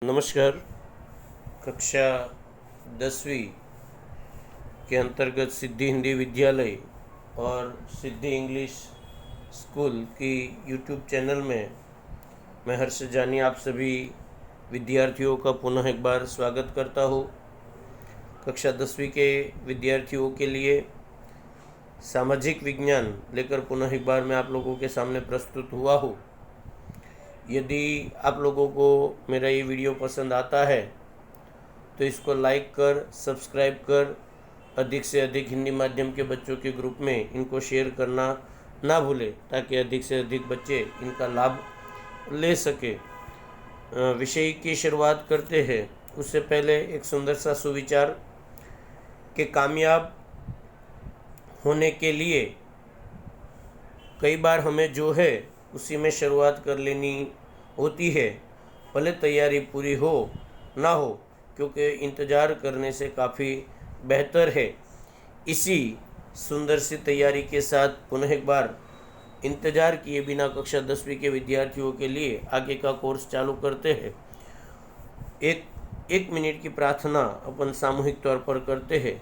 नमस्कार। कक्षा 10वीं के अंतर्गत सिद्धि हिंदी विद्यालय और सिद्धि इंग्लिश स्कूल की यूट्यूब चैनल में मैं हर्ष जानी आप सभी विद्यार्थियों का पुनः एक बार स्वागत करता हूँ। कक्षा 10वीं के विद्यार्थियों के लिए सामाजिक विज्ञान लेकर पुनः एक बार मैं आप लोगों के सामने प्रस्तुत हुआ हूँ। यदि आप लोगों को मेरा ये वीडियो पसंद आता है तो इसको लाइक कर, सब्सक्राइब कर, अधिक से अधिक हिंदी माध्यम के बच्चों के ग्रुप में इनको शेयर करना ना भूलें ताकि अधिक से अधिक बच्चे इनका लाभ ले सके। विषय की शुरुआत करते हैं। उससे पहले एक सुंदर सा सुविचार कि कामयाब होने के लिए कई बार हमें जो है उसी में शुरुआत कर लेनी होती है, भले तैयारी पूरी हो ना हो, क्योंकि इंतज़ार करने से काफ़ी बेहतर है। इसी सुंदर सी तैयारी के साथ पुनः एक बार इंतज़ार किए बिना कक्षा 10वीं के विद्यार्थियों के लिए आगे का कोर्स चालू करते हैं। एक मिनट की प्रार्थना अपन सामूहिक तौर पर करते हैं।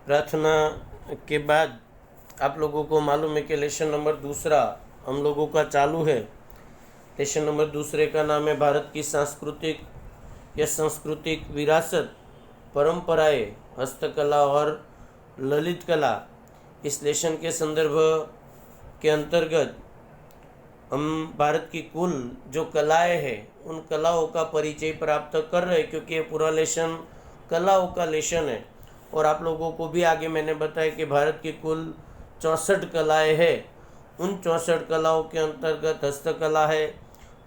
प्रार्थना के बाद आप लोगों को मालूम है कि लेसन नंबर 2 हम लोगों का चालू है। लेसन नंबर 2 का नाम है भारत की सांस्कृतिक विरासत, परंपराएं, हस्तकला और ललित कला। इस लेसन के संदर्भ के अंतर्गत हम भारत की कुल जो कलाएं हैं उन कलाओं का परिचय प्राप्त कर रहे हैं, क्योंकि ये पूरा लेसन कलाओं का लेसन है। और आप लोगों को भी आगे मैंने बताया कि भारत की कुल 64 कलाएं हैं। उन 64 कलाओं के अंतर्गत हस्तकला है,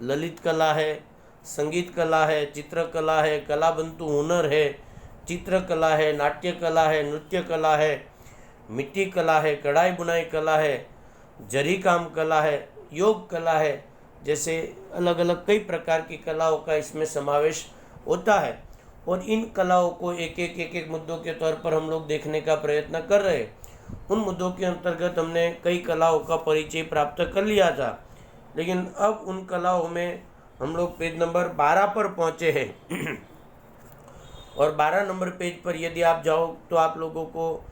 ललित कला है, संगीत कला है, चित्रकला है, कलाबंतु हुनर है, चित्रकला है, नाट्य कला है, नृत्य कला है, मिट्टी कला है, कढ़ाई बुनाई कला है, जरी काम कला है, योग कला है। जैसे अलग अलग कई प्रकार की कलाओं का इसमें समावेश होता है। और इन कलाओं को एक एक मुद्दों के तौर पर हम लोग देखने का प्रयत्न कर रहे हैं। उन मुद्दों के अंतर्गत हमने कई कलाओं का परिचय प्राप्त कर लिया था, लेकिन अब उन कलाओं में हम लोग पेज नंबर 12 पर पहुंचे हैं। और 12 नंबर पेज पर यदि आप जाओ तो आप लोगों को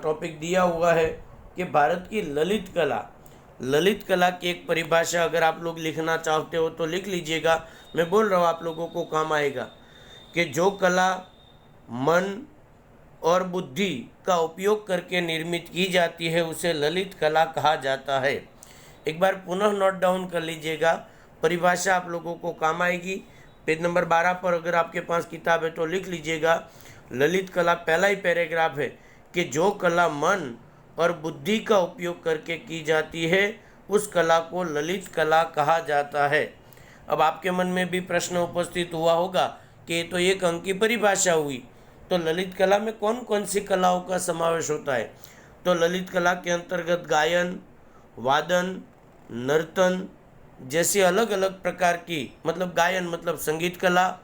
टॉपिक दिया हुआ है कि भारत की ललित कला की एक परिभाषा अगर आप लोग लिखना चाहते हो तो लिख लीजिएगा। मैं बोल रहा हूँ आप लोगों को काम आएगा कि जो कला मन और बुद्धि का उपयोग करके निर्मित की जाती है उसे ललित कला कहा जाता है। एक बार पुनः नोट डाउन कर लीजिएगा, परिभाषा आप लोगों को काम आएगी। पेज नंबर 12 पर अगर आपके पास किताब है तो लिख लीजिएगा। ललित कला पहला ही पैराग्राफ है कि जो कला मन और बुद्धि का उपयोग करके की जाती है उस कला को ललित कला कहा जाता है। अब आपके मन में भी प्रश्न उपस्थित हुआ होगा कि तो एक अंक की परिभाषा हुई। तो ललित कला में कौन कौन सी कलाओं का समावेश होता है? तो ललित कला के अंतर्गत गायन, वादन, नर्तन जैसी अलग अलग प्रकार की, मतलब गायन मतलब संगीत कला,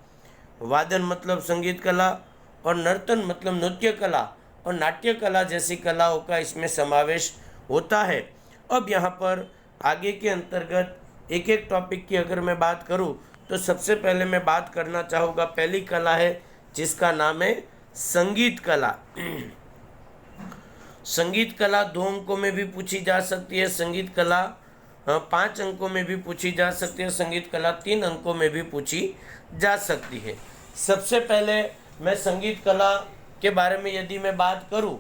वादन मतलब संगीत कला, और नर्तन मतलब नृत्य कला और नाट्य कला जैसी कलाओं का इसमें समावेश होता है। अब यहाँ पर आगे के अंतर्गत एक एक टॉपिक की अगर मैं बात करूँ तो सबसे पहले मैं बात करना चाहूँगा, पहली कला है जिसका नाम है संगीत कला। संगीत कला 2 अंकों में भी पूछी जा सकती है, संगीत कला 5 अंकों में भी पूछी जा सकती है, संगीत कला 3 अंकों में भी पूछी जा सकती है। सबसे पहले मैं संगीत कला के बारे में यदि मैं बात करूं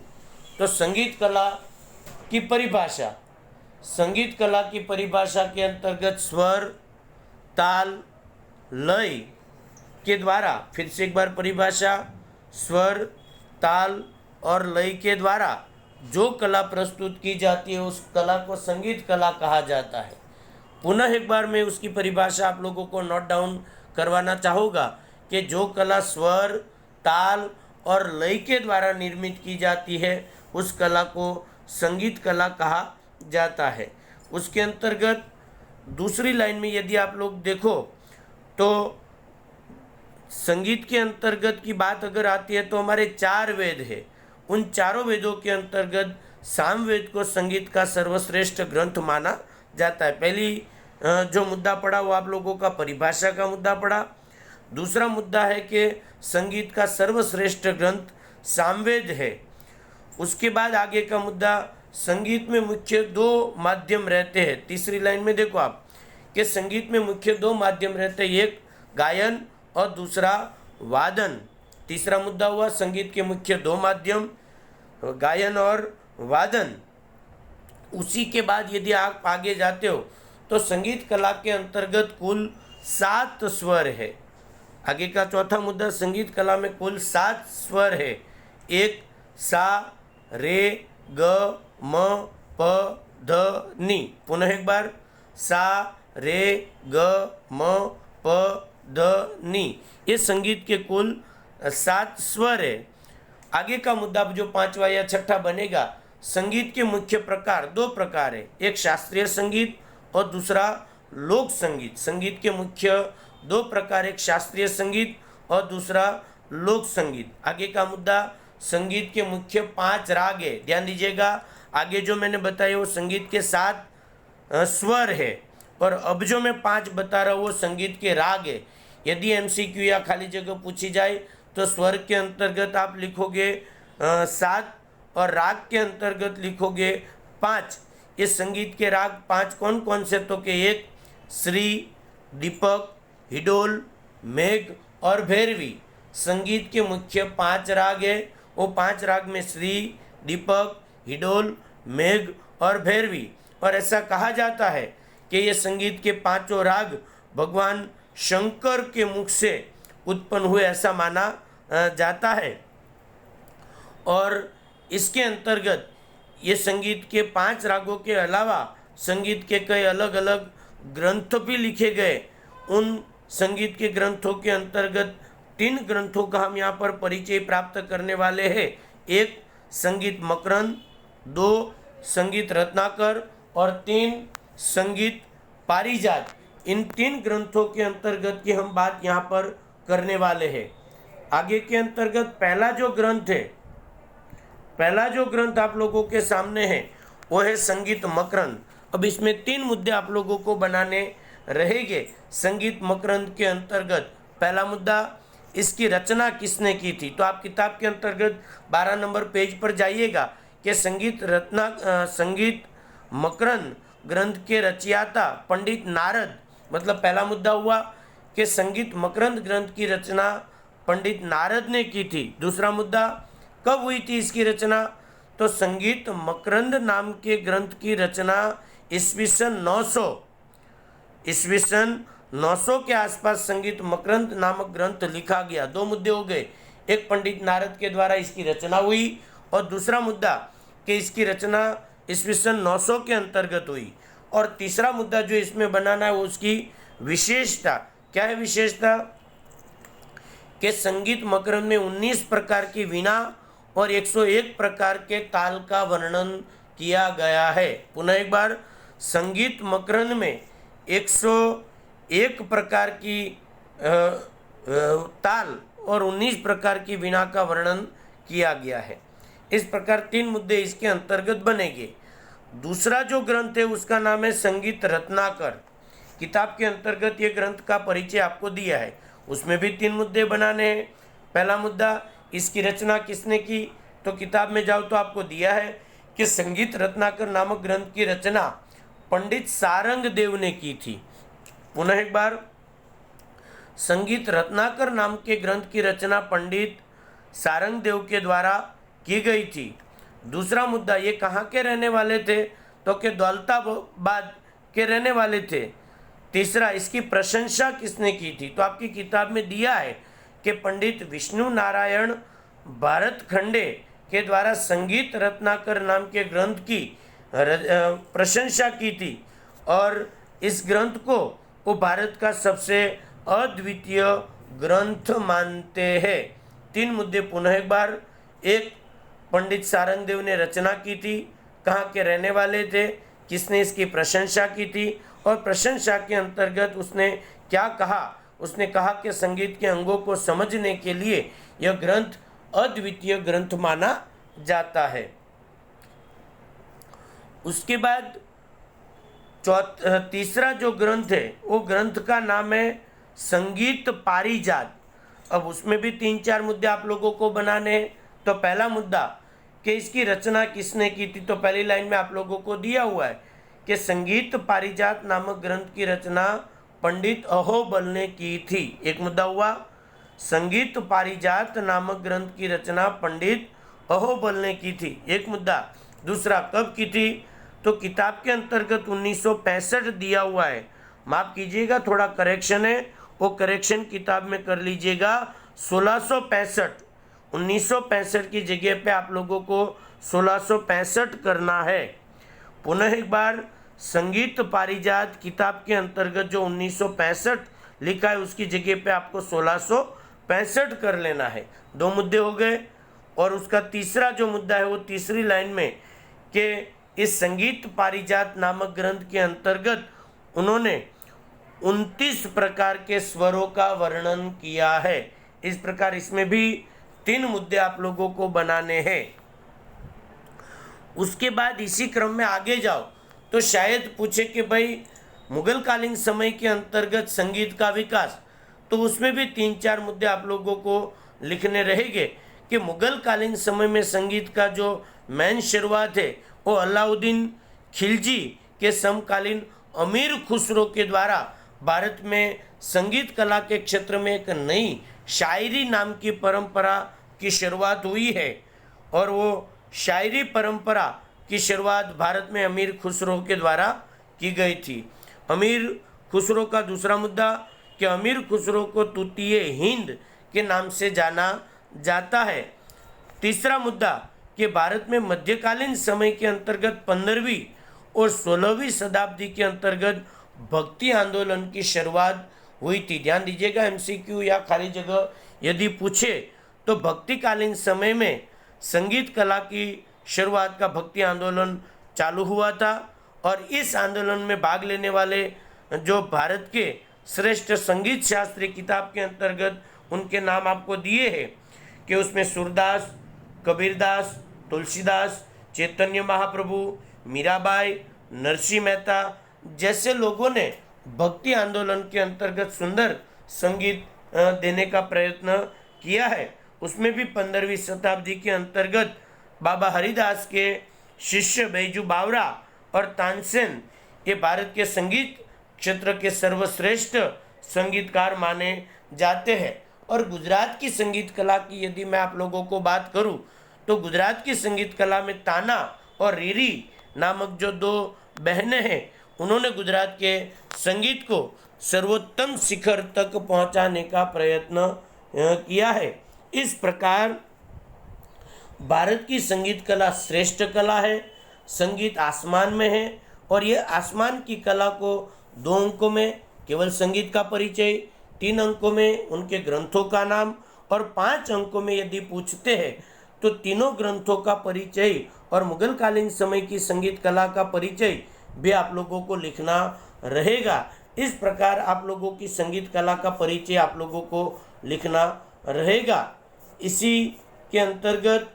तो संगीत कला की परिभाषा, संगीत कला की परिभाषा के अंतर्गत स्वर, ताल, लय के द्वारा, फिर से एक बार परिभाषा, स्वर, ताल और लय के द्वारा जो कला प्रस्तुत की जाती है उस कला को संगीत कला कहा जाता है। पुनः एक बार मैं उसकी परिभाषा आप लोगों को नोट डाउन करवाना चाहूँगा कि जो कला स्वर, ताल और लय के द्वारा निर्मित की जाती है उस कला को संगीत कला कहा जाता है। उसके अंतर्गत दूसरी लाइन में यदि आप लोग देखो तो संगीत के अंतर्गत की बात अगर आती है तो हमारे 4 वेद है। उन चारों वेदों के अंतर्गत सामवेद को संगीत का सर्वश्रेष्ठ ग्रंथ माना जाता है। पहली जो मुद्दा पड़ा वो आप लोगों का परिभाषा का मुद्दा पड़ा। दूसरा मुद्दा है कि संगीत का सर्वश्रेष्ठ ग्रंथ सामवेद है। उसके बाद आगे का मुद्दा, संगीत में मुख्य 2 माध्यम रहते हैं। तीसरी लाइन में देखो आप कि संगीत में मुख्य 2 माध्यम रहते हैं, एक गायन और दूसरा वादन। तीसरा मुद्दा हुआ संगीत के मुख्य 2 माध्यम, गायन और वादन। उसी के बाद यदि आप आगे जाते हो तो संगीत कला के अंतर्गत कुल 7 स्वर है। आगे का चौथा मुद्दा, संगीत कला में कुल 7 स्वर है, एक सा, रे, ग, म, प, ध, नी। पुनः एक बार, सा, रे, ग, म, प, ध, नी। ये संगीत के कुल 7 स्वर है। आगे का मुद्दा जो 5वां या 6ठा बनेगा, संगीत के मुख्य प्रकार 2 प्रकार है, एक शास्त्रीय संगीत और दूसरा लोक संगीत। संगीत के मुख्य 2 प्रकार, एक शास्त्रीय संगीत और दूसरा लोक संगीत। आगे का मुद्दा, संगीत के मुख्य 5 राग है। ध्यान दीजिएगा, आगे जो मैंने बताया वो संगीत के 7 स्वर है और अब जो मैं 5 बता रहा हूँ वो संगीत के राग है। यदि MCQ या खाली जगह पूछी जाए तो स्वर के अंतर्गत आप लिखोगे 7 और राग के अंतर्गत लिखोगे 5। ये संगीत के राग 5 कौन कौन से? तो कि एक श्री, दीपक, हिडोल, मेघ और भैरवी। संगीत के मुख्य 5 राग है, वो 5 राग में श्री, दीपक, हिडोल, मेघ और भैरवी। और ऐसा कहा जाता है कि ये संगीत के 5 राग भगवान शंकर के मुख से उत्पन्न हुए, ऐसा माना जाता है। और इसके अंतर्गत ये संगीत के 5 रागों के अलावा संगीत के कई अलग अलग ग्रंथ भी लिखे गए। उन संगीत के ग्रंथों के अंतर्गत 3 ग्रंथों का हम यहाँ पर परिचय प्राप्त करने वाले हैं। एक संगीत मकरंद, 2 संगीत रत्नाकर और 3 संगीत पारिजात। इन 3 ग्रंथों के अंतर्गत की हम बात यहाँ पर करने वाले हैं। आगे के अंतर्गत पहला जो ग्रंथ आप लोगों के सामने है वो है संगीत मकरंद। अब इसमें 3 मुद्दे आप लोगों को बनाने रहेंगे। संगीत मकरंद के अंतर्गत पहला मुद्दा, इसकी रचना किसने की थी? तो आप किताब के अंतर्गत 12 नंबर पेज पर जाइएगा कि संगीत मकरंद ग्रंथ के रचयिता पंडित नारद, मतलब पहला मुद्दा हुआ कि संगीत मकरंद ग्रंथ की रचना पंडित नारद ने की थी। दूसरा मुद्दा, कब हुई थी इसकी रचना? तो संगीत मकरंद नाम के ग्रंथ की रचना ईस्वीसन 900 के आसपास संगीत मकरंद नामक ग्रंथ लिखा गया। 2 मुद्दे हो गए, एक पंडित नारद के द्वारा इसकी रचना हुई और दूसरा मुद्दा कि इसकी रचना ईस्वीसन 900 के अंतर्गत हुई। और तीसरा मुद्दा जो इसमें बनाना है वो उसकी विशेषता। क्या है विशेषता? कि संगीत मकरंद में 19 प्रकार की वीणा और 101 प्रकार के ताल का वर्णन किया गया है। पुनः एक बार, संगीत मकरंद में 101 प्रकार की ताल और 19 प्रकार की वीणा का वर्णन किया गया है। इस प्रकार 3 मुद्दे इसके अंतर्गत बनेंगे। दूसरा जो ग्रंथ है उसका नाम है संगीत रत्नाकर। किताब के अंतर्गत ये ग्रंथ का परिचय आपको दिया है, उसमें भी 3 मुद्दे बनाने हैं। पहला मुद्दा, इसकी रचना किसने की, तो किताब में जाओ तो आपको दिया है कि संगीत रत्नाकर नामक ग्रंथ की रचना पंडित सारंग देव ने की थी। पुनः एक बार, संगीत रत्नाकर नाम के ग्रंथ की रचना पंडित सारंग देव के द्वारा की गई थी। दूसरा मुद्दा, ये कहाँ के रहने वाले थे, तो कि दौलताबाद के रहने वाले थे। तीसरा, इसकी प्रशंसा किसने की थी, तो आपकी किताब में दिया है कि पंडित विष्णु नारायण भारत खंडे के द्वारा संगीत रत्नाकर नाम के ग्रंथ की प्रशंसा की थी और इस ग्रंथ को वो भारत का सबसे अद्वितीय ग्रंथ मानते हैं। 3 मुद्दे पुनः एक बार, एक, पंडित सारंग देव ने रचना की थी, कहाँ के रहने वाले थे, किसने इसकी प्रशंसा की थी और प्रशंसा के अंतर्गत उसने क्या कहा। उसने कहा कि संगीत के अंगों को समझने के लिए यह ग्रंथ अद्वितीय ग्रंथ माना जाता है। उसके बाद तीसरा जो ग्रंथ है वो ग्रंथ का नाम है संगीत पारिजात। अब उसमें भी 3-4 मुद्दे आप लोगों को बनाने हैं। तो पहला मुद्दा कि इसकी रचना किसने की थी, तो पहली लाइन में आप लोगों को दिया हुआ है कि संगीत पारिजात नामक ग्रंथ की रचना पंडित अहोबल ने की थी। एक मुद्दा हुआ, संगीत पारिजात नामक ग्रंथ की रचना पंडित अहोबल ने की थी, एक मुद्दा। दूसरा, कब की थी, तो किताब के अंतर्गत 1965 दिया हुआ है। माफ कीजिएगा, थोड़ा करेक्शन है, वो करेक्शन किताब में कर लीजिएगा। 1665, 1965 की जगह पे आप लोगों को 1665 करना है। पुनः एक बार, संगीत पारिजात किताब के अंतर्गत जो 1965 लिखा है उसकी जगह पे आपको 1665 कर लेना है। 2 मुद्दे हो गए। और उसका तीसरा जो मुद्दा है वो तीसरी लाइन में कि इस संगीत पारिजात नामक ग्रंथ के अंतर्गत उन्होंने 29 प्रकार के स्वरों का वर्णन किया है। इस प्रकार इसमें भी 3 मुद्दे आप लोगों को बनाने हैं। उसके बाद इसी क्रम में आगे जाओ तो शायद पूछे कि भाई मुगल कालीन समय के अंतर्गत संगीत का विकास, तो उसमें भी 3-4 मुद्दे आप लोगों को लिखने रहेंगे कि मुगल कालीन समय में संगीत का जो मेन शुरुआत है वो अलाउद्दीन खिलजी के समकालीन अमीर खुसरो के द्वारा भारत में संगीत कला के क्षेत्र में एक नई शायरी नाम की परंपरा की शुरुआत हुई है। और वो शायरी परंपरा की शुरुआत भारत में अमीर खुसरो के द्वारा की गई थी। अमीर खुसरो का दूसरा मुद्दा कि अमीर खुसरो को तूतीय हिंद के नाम से जाना जाता है। तीसरा मुद्दा कि भारत में मध्यकालीन समय के अंतर्गत 15वीं और 16वीं शताब्दी के अंतर्गत भक्ति आंदोलन की शुरुआत हुई थी। ध्यान दीजिएगा, MCQ या खाली जगह यदि पूछे तो भक्तिकालीन समय में संगीत कला की शुरुआत का भक्ति आंदोलन चालू हुआ था और इस आंदोलन में भाग लेने वाले जो भारत के श्रेष्ठ संगीत शास्त्री किताब के अंतर्गत उनके नाम आपको दिए हैं कि उसमें सूरदास, कबीरदास, तुलसीदास, चैतन्य महाप्रभु, मीराबाई, नरसिंह मेहता जैसे लोगों ने भक्ति आंदोलन के अंतर्गत सुंदर संगीत देने का प्रयत्न किया है। उसमें भी 15वीं शताब्दी के अंतर्गत बाबा हरिदास के शिष्य बैजू बावरा और तानसेन ये भारत के संगीत क्षेत्र के सर्वश्रेष्ठ संगीतकार माने जाते हैं। और गुजरात की संगीत कला की यदि मैं आप लोगों को बात करूं तो गुजरात की संगीत कला में ताना और रीरी नामक जो 2 बहनें हैं उन्होंने गुजरात के संगीत को सर्वोत्तम शिखर तक पहुंचाने का प्रयत्न किया है। इस प्रकार भारत की संगीत कला श्रेष्ठ कला है। संगीत आसमान में है और ये आसमान की कला को 2 अंकों में केवल संगीत का परिचय, 3 अंकों में उनके ग्रंथों का नाम और 5 अंकों में यदि पूछते हैं तो तीनों ग्रंथों का परिचय और मुगलकालीन समय की संगीत कला का परिचय भी आप लोगों को लिखना रहेगा। इस प्रकार आप लोगों की संगीत कला का परिचय आप लोगों को लिखना रहेगा। इसी के अंतर्गत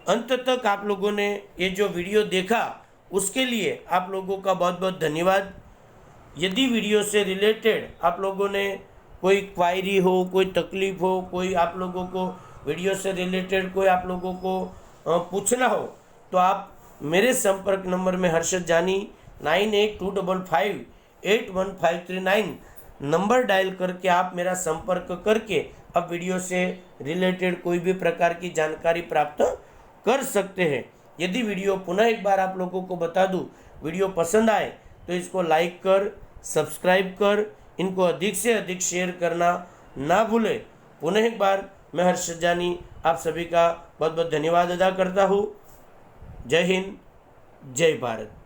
अंत तक आप लोगों ने ये जो वीडियो देखा उसके लिए आप लोगों का बहुत बहुत धन्यवाद। यदि वीडियो से रिलेटेड आप लोगों ने कोई क्वायरी हो, कोई तकलीफ हो, कोई आप लोगों को वीडियो से रिलेटेड कोई आप लोगों को पूछना हो तो आप मेरे संपर्क नंबर में हर्षद जानी 9825581539 नंबर डायल करके आप मेरा संपर्क करके अब वीडियो से रिलेटेड कोई भी प्रकार की जानकारी प्राप्त कर सकते हैं। यदि वीडियो पुनः एक बार आप लोगों को बता दूं, वीडियो पसंद आए तो इसको लाइक कर, सब्सक्राइब कर, इनको अधिक से अधिक शेयर करना ना भूलें। पुनः एक बार मैं हर्षद जानी आप सभी का बहुत बहुत धन्यवाद अदा करता हूँ। जय हिंद, जय भारत।